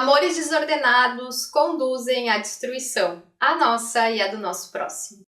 Amores desordenados conduzem à destruição, a nossa e a do nosso próximo.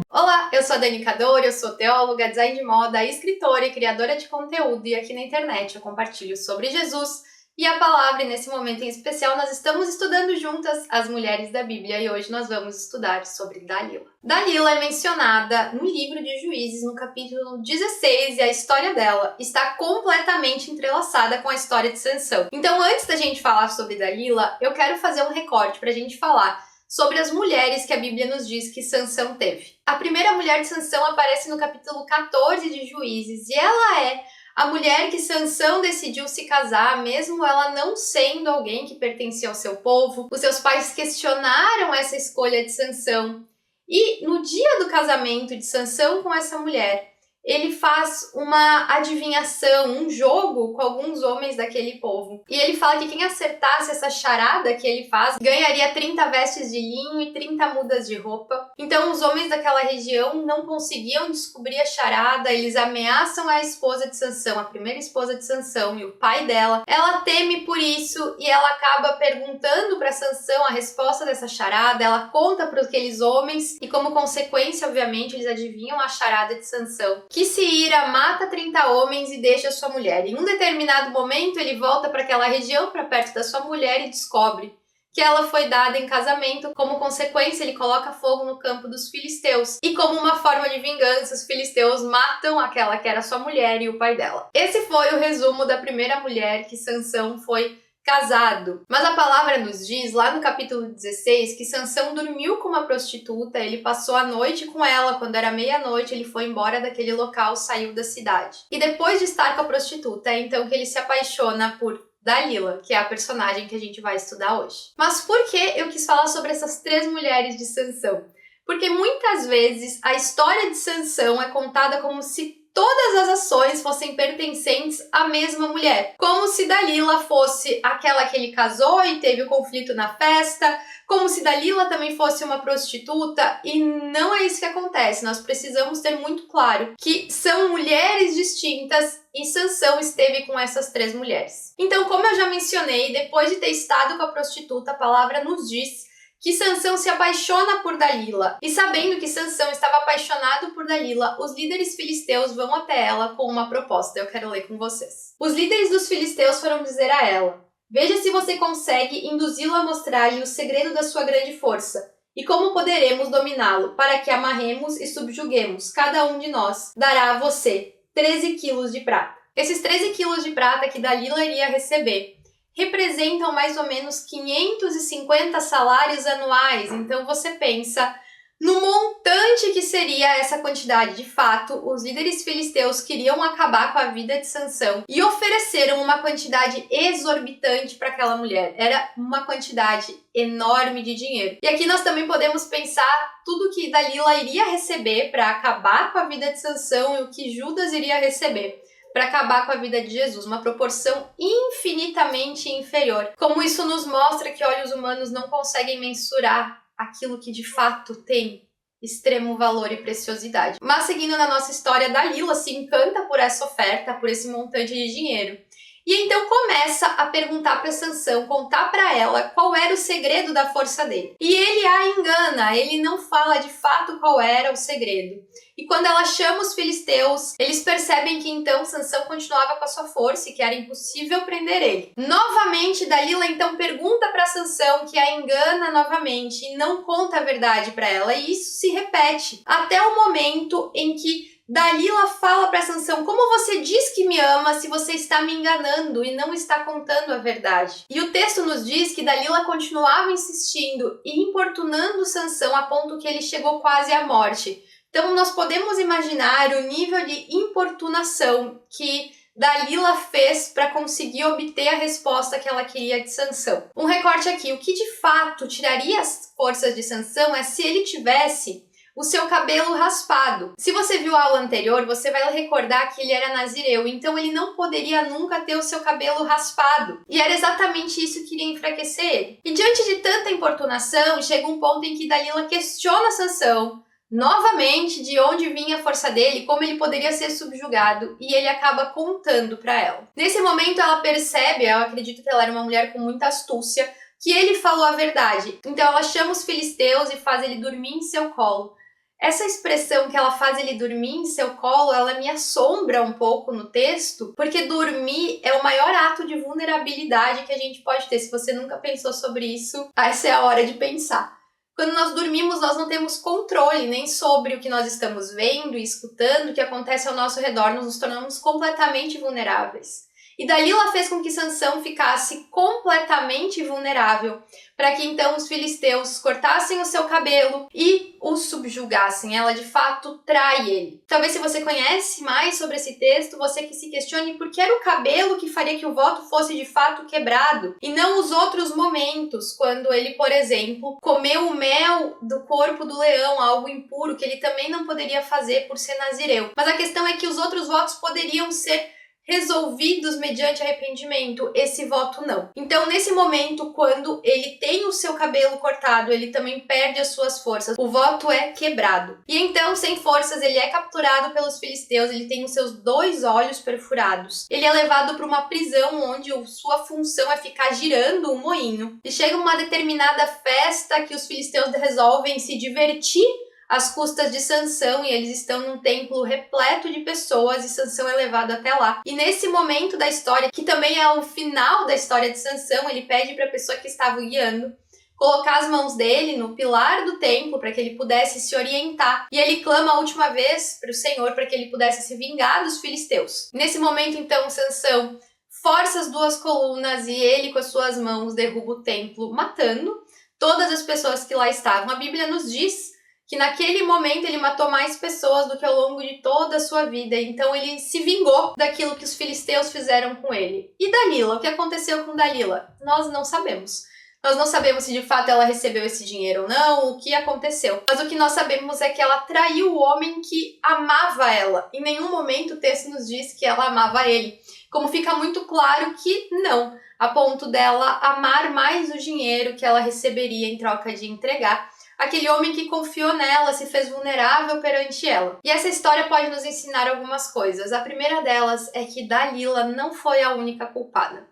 Olá, eu sou a Dani Cadori, eu sou teóloga, design de moda, escritora e criadora de conteúdo, e aqui na internet eu compartilho sobre Jesus e a palavra, e nesse momento em especial nós estamos estudando juntas as mulheres da Bíblia e hoje nós vamos estudar sobre Dalila. Dalila é mencionada no livro de Juízes, no capítulo 16, e a história dela está completamente entrelaçada com a história de Sansão. Então, antes da gente falar sobre Dalila, eu quero fazer um recorte para a gente falar sobre as mulheres que a Bíblia nos diz que Sansão teve. A primeira mulher de Sansão aparece no capítulo 14 de Juízes, e ela é a mulher que Sansão decidiu se casar, mesmo ela não sendo alguém que pertencia ao seu povo. Os seus pais questionaram essa escolha de Sansão. E no dia do casamento de Sansão com essa mulher, ele faz uma adivinhação, um jogo com alguns homens daquele povo. E ele fala que quem acertasse essa charada que ele faz ganharia 30 vestes de linho e 30 mudas de roupa. Então os homens daquela região não conseguiam descobrir a charada, eles ameaçam a esposa de Sansão, a primeira esposa de Sansão e o pai dela. Ela teme por isso e ela acaba perguntando para Sansão a resposta dessa charada, ela conta para aqueles homens e como consequência, obviamente, eles adivinham a charada de Sansão, que se ira, mata 30 homens e deixa sua mulher. Em um determinado momento, ele volta para aquela região, para perto da sua mulher, e descobre que ela foi dada em casamento. Como consequência, ele coloca fogo no campo dos filisteus. E como uma forma de vingança, os filisteus matam aquela que era sua mulher e o pai dela. Esse foi o resumo da primeira mulher que Sansão foi casado. Mas a palavra nos diz, lá no capítulo 16, que Sansão dormiu com uma prostituta, ele passou a noite com ela, quando era meia-noite ele foi embora daquele local, saiu da cidade. E depois de estar com a prostituta, é então que ele se apaixona por Dalila, que é a personagem que a gente vai estudar hoje. Mas por que eu quis falar sobre essas 3 mulheres de Sansão? Porque muitas vezes a história de Sansão é contada como se todas as ações fossem pertencentes à mesma mulher. Como se Dalila fosse aquela que ele casou e teve o conflito na festa, como se Dalila também fosse uma prostituta, e não é isso que acontece. Nós precisamos ter muito claro que são mulheres distintas e Sansão esteve com essas 3 mulheres. Então, como eu já mencionei, depois de ter estado com a prostituta, a palavra nos diz que Sansão se apaixona por Dalila. E sabendo que Sansão estava apaixonado por Dalila, os líderes filisteus vão até ela com uma proposta. Eu quero ler com vocês. Os líderes dos filisteus foram dizer a ela: veja se você consegue induzi-lo a mostrar-lhe o segredo da sua grande força, e como poderemos dominá-lo, para que amarremos e subjuguemos. Cada um de nós dará a você 13 quilos de prata. Esses 13 quilos de prata que Dalila iria receber representam mais ou menos 550 salários anuais. Então você pensa no montante que seria essa quantidade. De fato, os líderes filisteus queriam acabar com a vida de Sansão e ofereceram uma quantidade exorbitante para aquela mulher. Era uma quantidade enorme de dinheiro. E aqui nós também podemos pensar tudo que Dalila iria receber para acabar com a vida de Sansão e o que Judas iria receber para acabar com a vida de Jesus, uma proporção infinitamente inferior. Como isso nos mostra que olhos humanos não conseguem mensurar aquilo que de fato tem extremo valor e preciosidade. Mas seguindo na nossa história, Dalila se encanta por essa oferta, por esse montante de dinheiro. E então começa a perguntar para Sansão, contar para ela qual era o segredo da força dele. E ele a engana, ele não fala de fato qual era o segredo. E quando ela chama os filisteus, eles percebem que então Sansão continuava com a sua força e que era impossível prender ele. Novamente, Dalila então pergunta para Sansão, que a engana novamente e não conta a verdade para ela, e isso se repete até o momento em que Dalila fala para Sansão: como você diz que me ama se você está me enganando e não está contando a verdade? E o texto nos diz que Dalila continuava insistindo e importunando Sansão a ponto que ele chegou quase à morte. Então nós podemos imaginar o nível de importunação que Dalila fez para conseguir obter a resposta que ela queria de Sansão. Um recorte aqui: o que de fato tiraria as forças de Sansão é se ele tivesse o seu cabelo raspado. Se você viu a aula anterior, você vai recordar que ele era nazireu, então ele não poderia nunca ter o seu cabelo raspado. E era exatamente isso que iria enfraquecer ele. E diante de tanta importunação, chega um ponto em que Dalila questiona Sansão: novamente de onde vinha a força dele, como ele poderia ser subjugado, e ele acaba contando para ela. Nesse momento ela percebe, eu acredito que ela era uma mulher com muita astúcia, que ele falou a verdade. Então ela chama os filisteus e faz ele dormir em seu colo. Essa expressão que ela faz ele dormir em seu colo, ela me assombra um pouco no texto, porque dormir é o maior ato de vulnerabilidade que a gente pode ter. Se você nunca pensou sobre isso, essa é a hora de pensar. Quando nós dormimos, nós não temos controle nem sobre o que nós estamos vendo e escutando, o que acontece ao nosso redor, nós nos tornamos completamente vulneráveis. E Dalila fez com que Sansão ficasse completamente vulnerável, para que então os filisteus cortassem o seu cabelo e o subjugassem. Ela de fato trai ele. Talvez se você conhece mais sobre esse texto, você que se questione por que era o cabelo que faria que o voto fosse de fato quebrado, e não os outros momentos, quando ele, por exemplo, comeu o mel do corpo do leão, algo impuro que ele também não poderia fazer por ser nazireu. Mas a questão é que os outros votos poderiam ser resolvidos mediante arrependimento, esse voto não. Então, nesse momento, quando ele tem o seu cabelo cortado, ele também perde as suas forças. O voto é quebrado. E então, sem forças, ele é capturado pelos filisteus, ele tem os seus 2 olhos perfurados. Ele é levado para uma prisão onde sua função é ficar girando um moinho. E chega uma determinada festa que os filisteus resolvem se divertir às custas de Sansão, e eles estão num templo repleto de pessoas e Sansão é levado até lá. E nesse momento da história, que também é o final da história de Sansão, ele pede para a pessoa que estava guiando colocar as mãos dele no pilar do templo para que ele pudesse se orientar. E ele clama a última vez para o Senhor para que ele pudesse se vingar dos filisteus. Nesse momento, então, Sansão força as 2 colunas e ele, com as suas mãos, derruba o templo, matando todas as pessoas que lá estavam. A Bíblia nos diz que naquele momento ele matou mais pessoas do que ao longo de toda a sua vida. Então ele se vingou daquilo que os filisteus fizeram com ele. E Dalila? O que aconteceu com Dalila? Nós não sabemos. Nós não sabemos se de fato ela recebeu esse dinheiro ou não, o que aconteceu. Mas o que nós sabemos é que ela traiu o homem que amava ela. Em nenhum momento o texto nos diz que ela amava ele. Como fica muito claro que não, a ponto dela amar mais o dinheiro que ela receberia em troca de entregar aquele homem que confiou nela, se fez vulnerável perante ela. E essa história pode nos ensinar algumas coisas. A primeira delas é que Dalila não foi a única culpada.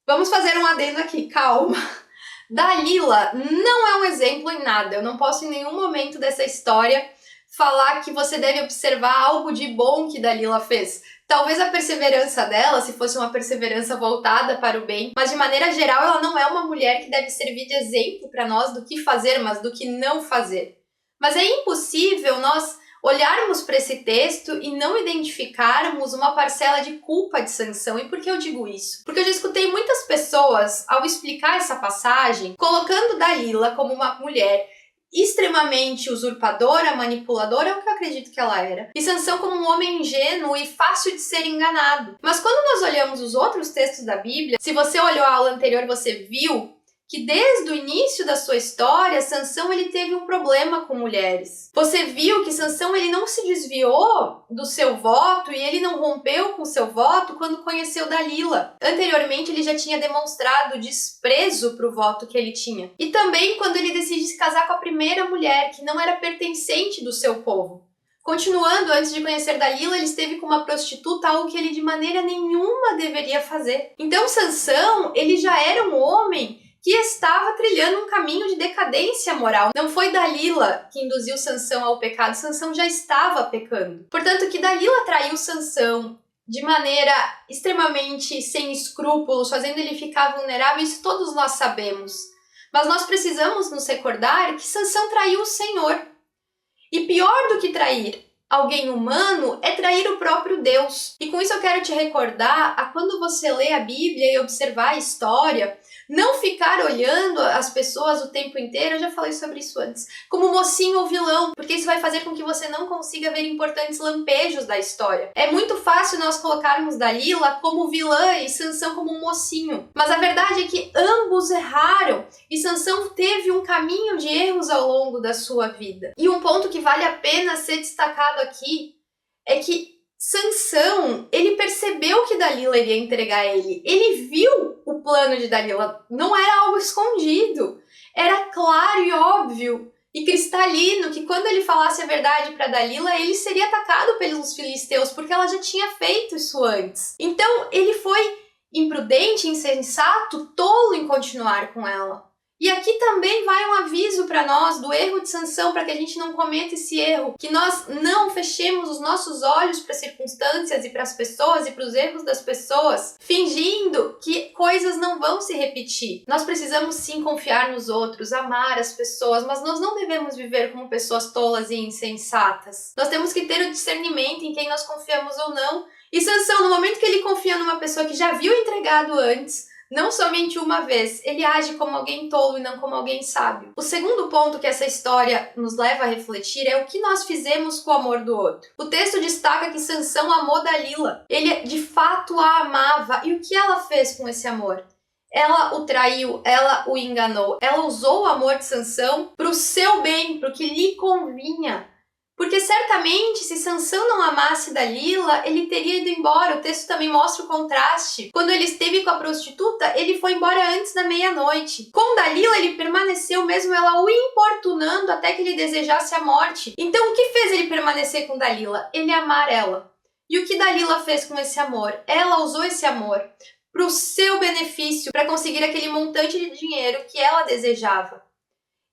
Vamos fazer um adendo aqui, calma. Dalila não é um exemplo em nada. Eu não posso em nenhum momento dessa história falar que você deve observar algo de bom que Dalila fez. Talvez a perseverança dela, se fosse uma perseverança voltada para o bem, mas de maneira geral ela não é uma mulher que deve servir de exemplo para nós do que fazer, mas do que não fazer. Mas é impossível nós olharmos para esse texto e não identificarmos uma parcela de culpa de Sansão. E por que eu digo isso? Porque eu já escutei muitas pessoas, ao explicar essa passagem, colocando Dalila como uma mulher extremamente usurpadora, manipuladora, é o que eu acredito que ela era. E Sansão como um homem ingênuo e fácil de ser enganado. Mas quando nós olhamos os outros textos da Bíblia, se você olhou a aula anterior, você viu que desde o início da sua história, Sansão ele teve um problema com mulheres. Você viu que Sansão ele não se desviou do seu voto e ele não rompeu com o seu voto quando conheceu Dalila. Anteriormente, ele já tinha demonstrado desprezo para o voto que ele tinha. E também quando ele decide se casar com a primeira mulher, que não era pertencente do seu povo. Continuando, antes de conhecer Dalila, ele esteve com uma prostituta, algo que ele de maneira nenhuma deveria fazer. Então, Sansão, ele já era um homem que estava trilhando um caminho de decadência moral. Não foi Dalila que induziu Sansão ao pecado, Sansão já estava pecando. Portanto, que Dalila traiu Sansão de maneira extremamente sem escrúpulos, fazendo ele ficar vulnerável, isso todos nós sabemos. Mas nós precisamos nos recordar que Sansão traiu o Senhor. E pior do que trair alguém humano é trair o próprio Deus. E com isso eu quero te recordar a quando você lê a Bíblia e observar a história, não ficar olhando as pessoas o tempo inteiro, eu já falei sobre isso antes, como mocinho ou vilão, porque isso vai fazer com que você não consiga ver importantes lampejos da história. É muito fácil nós colocarmos Dalila como vilã e Sansão como um mocinho, mas a verdade é que ambos erraram e Sansão teve um caminho de erros ao longo da sua vida. E um ponto que vale a pena ser destacado aqui é que Sansão, ele percebeu que Dalila iria entregar ele. Ele viu o plano de Dalila. Não era algo escondido. Era claro e óbvio. e cristalino que quando ele falasse a verdade para Dalila, ele seria atacado pelos filisteus, porque ela já tinha feito isso antes. Então ele foi imprudente, insensato, tolo em continuar com ela. E aqui também vai um aviso para nós do erro de Sansão, para que a gente não cometa esse erro, que nós não fechemos os nossos olhos para as circunstâncias e para as pessoas e para os erros das pessoas, fingindo que coisas não vão se repetir. Nós precisamos sim confiar nos outros, amar as pessoas, mas nós não devemos viver como pessoas tolas e insensatas. Nós temos que ter o discernimento em quem nós confiamos ou não. E Sansão, no momento que ele confia numa pessoa que já viu entregado antes, não somente uma vez, ele age como alguém tolo e não como alguém sábio. O segundo ponto que essa história nos leva a refletir é o que nós fizemos com o amor do outro. O texto destaca que Sansão amou Dalila. Ele de fato a amava. E o que ela fez com esse amor? Ela o traiu, ela o enganou. Ela usou o amor de Sansão para o seu bem, para o que lhe convinha. Porque certamente, se Sansão não amasse Dalila, ele teria ido embora. O texto também mostra o contraste. Quando ele esteve com a prostituta, ele foi embora antes da meia-noite. Com Dalila, ele permaneceu mesmo ela o importunando até que ele desejasse a morte. Então, o que fez ele permanecer com Dalila? Ele amar ela. E o que Dalila fez com esse amor? Ela usou esse amor para o seu benefício, para conseguir aquele montante de dinheiro que ela desejava.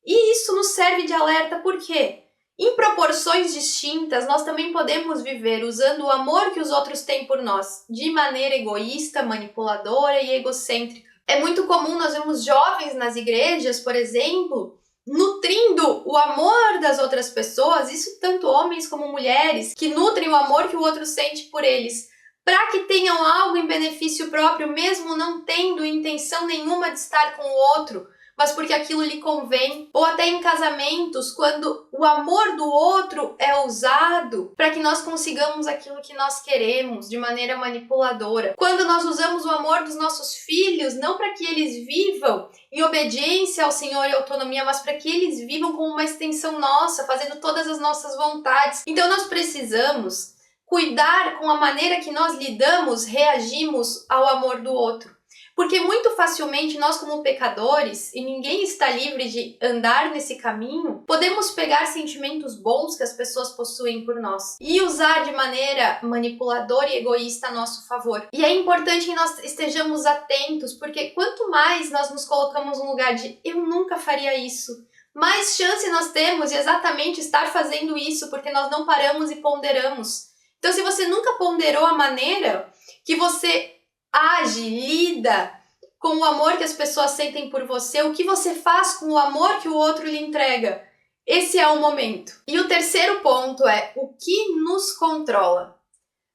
E isso nos serve de alerta por quê? Em proporções distintas, nós também podemos viver usando o amor que os outros têm por nós, de maneira egoísta, manipuladora e egocêntrica. É muito comum nós vermos jovens nas igrejas, por exemplo, nutrindo o amor das outras pessoas, isso tanto homens como mulheres, que nutrem o amor que o outro sente por eles, para que tenham algo em benefício próprio, mesmo não tendo intenção nenhuma de estar com o outro, mas porque aquilo lhe convém, ou até em casamentos, quando o amor do outro é usado para que nós consigamos aquilo que nós queremos de maneira manipuladora. Quando nós usamos o amor dos nossos filhos, não para que eles vivam em obediência ao Senhor e autonomia, mas para que eles vivam como uma extensão nossa, fazendo todas as nossas vontades. Então nós precisamos cuidar com a maneira que nós lidamos, reagimos ao amor do outro. Porque muito facilmente nós como pecadores, e ninguém está livre de andar nesse caminho, podemos pegar sentimentos bons que as pessoas possuem por nós e usar de maneira manipuladora e egoísta a nosso favor. E é importante que nós estejamos atentos, porque quanto mais nós nos colocamos no lugar de eu nunca faria isso, mais chance nós temos de exatamente estar fazendo isso, porque nós não paramos e ponderamos. Então, se você nunca ponderou a maneira que você age, lida com o amor que as pessoas sentem por você, o que você faz com o amor que o outro lhe entrega, esse é o momento. E o terceiro ponto é o que nos controla.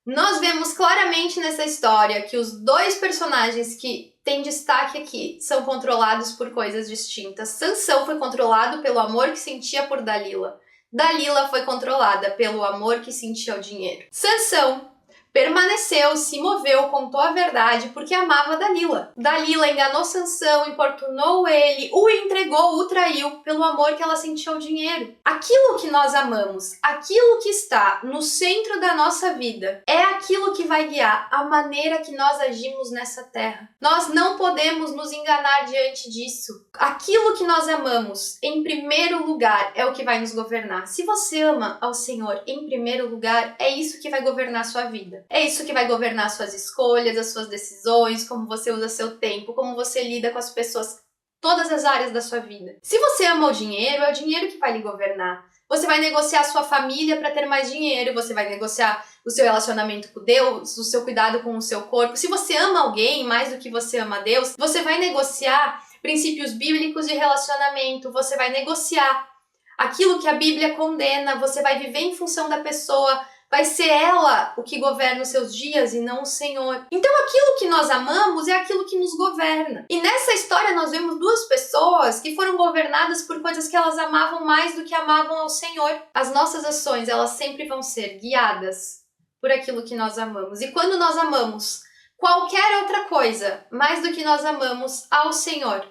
Nós vemos claramente nessa história que os dois personagens que têm destaque aqui são controlados por coisas distintas. Sansão foi controlado pelo amor que sentia por Dalila. Dalila foi controlada pelo amor que sentia ao dinheiro. Sansão permaneceu, se moveu, contou a verdade porque amava Dalila. Dalila enganou Sansão, importunou ele, o entregou, o traiu pelo amor que ela sentia ao dinheiro. Aquilo que nós amamos, aquilo que está no centro da nossa vida, é aquilo que vai guiar a maneira que nós agimos nessa terra. Nós não podemos nos enganar diante disso. Aquilo que nós amamos, em primeiro lugar, é o que vai nos governar. Se você ama ao Senhor em primeiro lugar, é isso que vai governar a sua vida. É isso que vai governar suas escolhas, as suas decisões, como você usa seu tempo, como você lida com as pessoas, todas as áreas da sua vida. Se você ama o dinheiro, é o dinheiro que vai lhe governar. Você vai negociar a sua família para ter mais dinheiro, você vai negociar o seu relacionamento com Deus, o seu cuidado com o seu corpo. Se você ama alguém mais do que você ama Deus, você vai negociar princípios bíblicos de relacionamento, você vai negociar aquilo que a Bíblia condena, você vai viver em função da pessoa. Vai ser ela o que governa os seus dias e não o Senhor. Então aquilo que nós amamos é aquilo que nos governa. E nessa história nós vemos duas pessoas que foram governadas por coisas que elas amavam mais do que amavam ao Senhor. As nossas ações, elas sempre vão ser guiadas por aquilo que nós amamos. E quando nós amamos qualquer outra coisa mais do que nós amamos ao Senhor,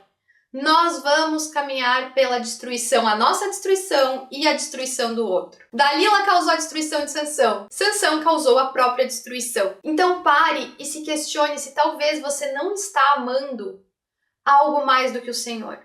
nós vamos caminhar pela destruição, a nossa destruição e a destruição do outro. Dalila causou a destruição de Sansão. Sansão causou a própria destruição. Então pare e se questione se talvez você não está amando algo mais do que o Senhor.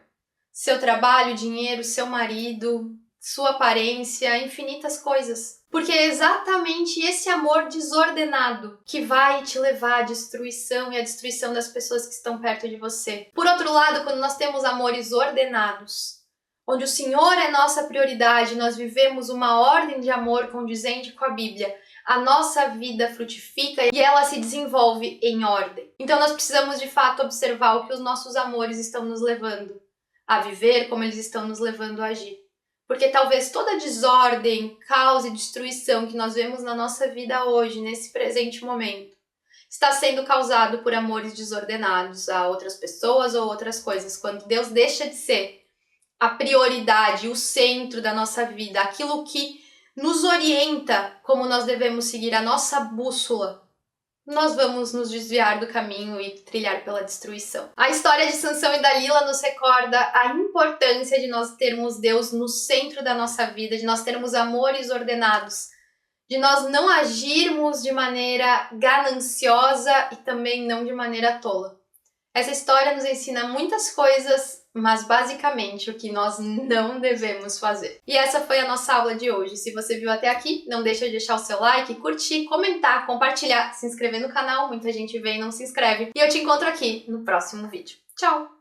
Seu trabalho, dinheiro, seu marido, sua aparência, infinitas coisas. Porque é exatamente esse amor desordenado que vai te levar à destruição e à destruição das pessoas que estão perto de você. Por outro lado, quando nós temos amores ordenados, onde o Senhor é nossa prioridade, nós vivemos uma ordem de amor condizente com a Bíblia, a nossa vida frutifica e ela se desenvolve em ordem. Então nós precisamos de fato observar o que os nossos amores estão nos levando a viver, como eles estão nos levando a agir. Porque talvez toda a desordem, caos e destruição que nós vemos na nossa vida hoje, nesse presente momento, está sendo causado por amores desordenados a outras pessoas ou outras coisas. Quando Deus deixa de ser a prioridade, o centro da nossa vida, aquilo que nos orienta como nós devemos seguir a nossa bússola, nós vamos nos desviar do caminho e trilhar pela destruição. A história de Sansão e Dalila nos recorda a importância de nós termos Deus no centro da nossa vida, de nós termos amores ordenados, de nós não agirmos de maneira gananciosa e também não de maneira tola. Essa história nos ensina muitas coisas, mas basicamente o que nós não devemos fazer. E essa foi a nossa aula de hoje. Se você viu até aqui, não deixa de deixar o seu like, curtir, comentar, compartilhar, se inscrever no canal. Muita gente vem e não se inscreve. E eu te encontro aqui no próximo vídeo. Tchau!